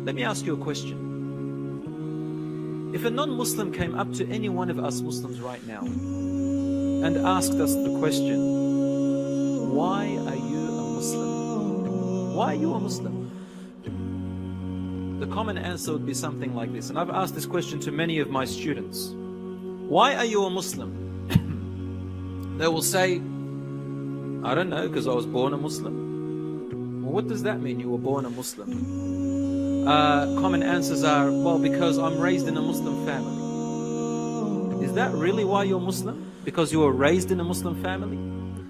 Let me ask you a question. If a non-Muslim came up to any one of us Muslims right now and asked us the question, why are you a Muslim? Why are you a Muslim? The common answer would be something like this. And I've asked this question to many of my students. Why are you a Muslim? They will say, I don't know, because I was born a Muslim. Well, what does that mean, you were born a Muslim? Common answers are, well, because I'm raised in a Muslim family. Is that really why you're Muslim? Because you were raised in a Muslim family?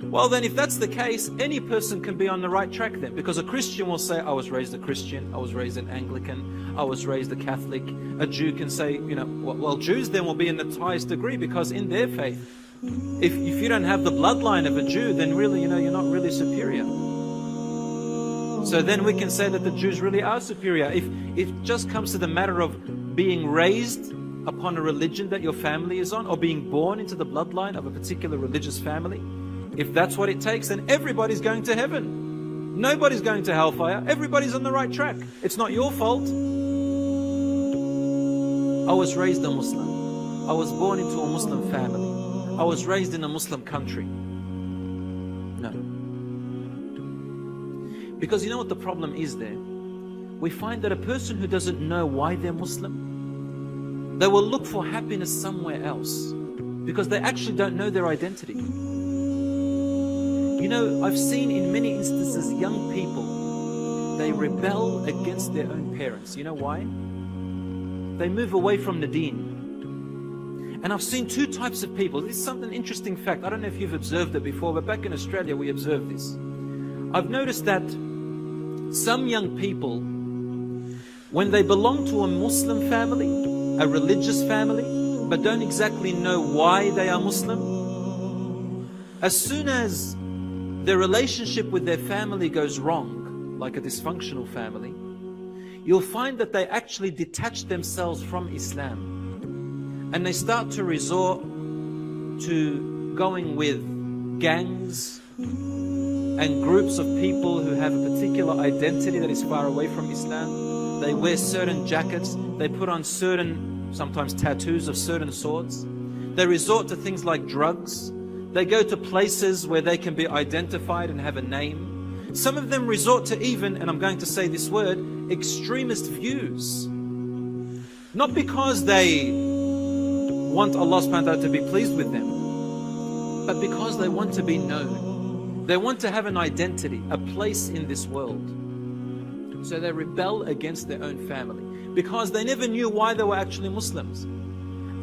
Well then, if that's the case, any person can be on the right track then. Because a Christian will say, I was raised a Christian, I was raised an Anglican, I was raised a Catholic. A Jew can say, you know, well, Jews then will be in the highest degree, because in their faith, if you don't have the bloodline of a Jew, then really, you know, you're not really superior. So then we can say that the Jews really are superior. If it just comes to the matter of being raised upon a religion that your family is on, or being born into the bloodline of a particular religious family, if that's what it takes, then everybody's going to heaven. Nobody's going to hellfire. Everybody's on the right track. It's not your fault. I was raised a Muslim. I was born into a Muslim family. I was raised in a Muslim country. No. Because you know what the problem is there? We find that a person who doesn't know why they're Muslim, they will look for happiness somewhere else, because they actually don't know their identity. You know, I've seen in many instances young people, they rebel against their own parents. You know why? They move away from the deen. And I've seen two types of people. This is something interesting fact. I don't know if you've observed it before, but back in Australia we observe this. I've noticed that some young people, when they belong to a Muslim family, a religious family, but don't exactly know why they are Muslim, as soon as their relationship with their family goes wrong, like a dysfunctional family, you'll find that they actually detach themselves from Islam. And they start to resort to going with gangs and groups of people who have a particular identity that is far away from Islam. They wear certain jackets, they put on certain, sometimes tattoos of certain sorts. They resort to things like drugs. They go to places where they can be identified and have a name. Some of them resort to even, and I'm going to say this word, extremist views. Not because they want Allah subhanahu wa ta'ala to be pleased with them, but because they want to be known. They want to have an identity, a place in this world. So they rebel against their own family because they never knew why they were actually Muslims.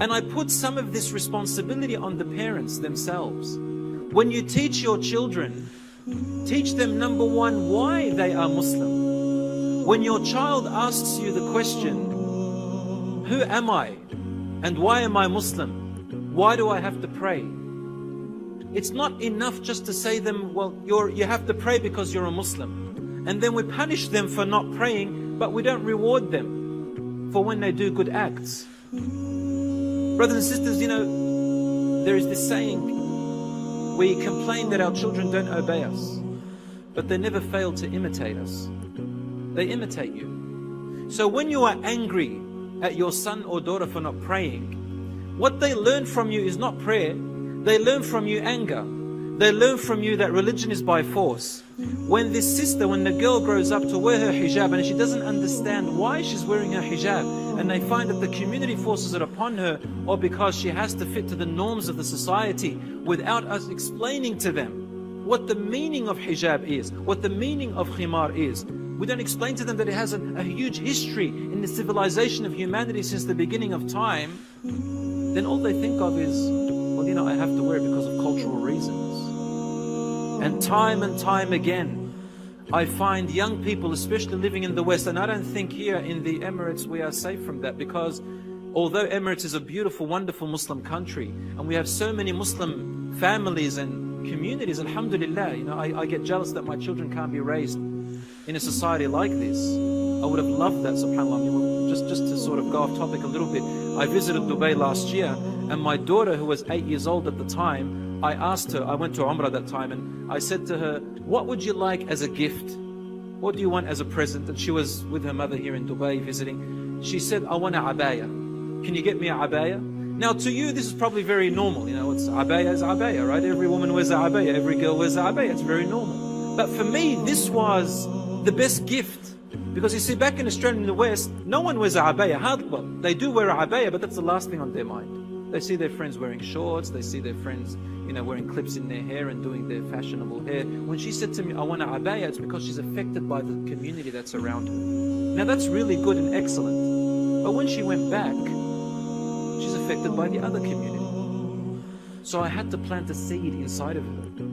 And I put some of this responsibility on the parents themselves. When you teach your children, teach them, number one, why they are Muslim. When your child asks you the question, who am I? And why am I Muslim? Why do I have to pray? It's not enough just to say them, well, you have to pray because you're a Muslim. And then we punish them for not praying, but we don't reward them for when they do good acts. Brothers and sisters, you know, there is this saying, we complain that our children don't obey us, but they never fail to imitate us. They imitate you. So when you are angry at your son or daughter for not praying, what they learn from you is not prayer. They learn from you anger. They learn from you that religion is by force. When this sister, when the girl grows up to wear her hijab and she doesn't understand why she's wearing her hijab, and they find that the community forces it upon her, or because she has to fit to the norms of the society, without us explaining to them what the meaning of hijab is, what the meaning of khimar is. We don't explain to them that it has a huge history in the civilization of humanity since the beginning of time. Then all they think of is, well, you know, I have to wear it because of cultural reasons. And time again, I find young people, especially living in the West, and I don't think here in the Emirates we are safe from that, because although Emirates is a beautiful, wonderful Muslim country, and we have so many Muslim families and communities, alhamdulillah, you know, I get jealous that my children can't be raised in a society like this. I would have loved that, subhanAllah. I mean, just to sort of go off topic a little bit, I visited Dubai last year, and my daughter, who was 8 years old at the time, I asked her, I went to Umrah that time, and I said to her, what would you like as a gift what do you want as a present? And she was with her mother here in Dubai visiting. She said, I want a abaya. Can you get me a abaya? Now to you, this is probably very normal. You know, it's abaya, right? Every woman wears a abaya. Every girl wears a abaya. It's very normal. But for me, this was the best gift. Because you see, back in Australia in the West, no one wears a abaya. Well, they do wear a abaya, but that's the last thing on their mind. They see their friends wearing shorts. They see their friends, you know, wearing clips in their hair and doing their fashionable hair. When she said to me, I want a abaya, it's because she's affected by the community that's around her. Now that's really good and excellent. But when she went back, she's affected by the other community. So I had to plant a seed inside of her.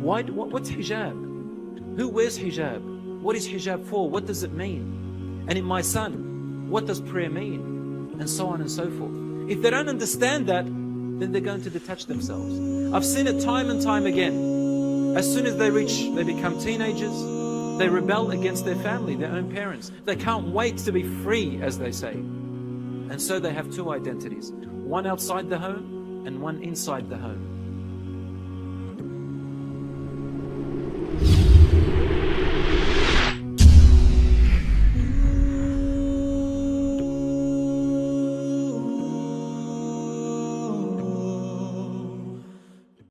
What's hijab? Who wears hijab? What is hijab for? What does it mean? And in my son, what does prayer mean? And so on and so forth. If they don't understand that, then they're going to detach themselves. I've seen it time and time again. As soon as they become teenagers, they rebel against their family, their own parents. They can't wait to be free, as they say. And so they have two identities, one outside the home and one inside the home.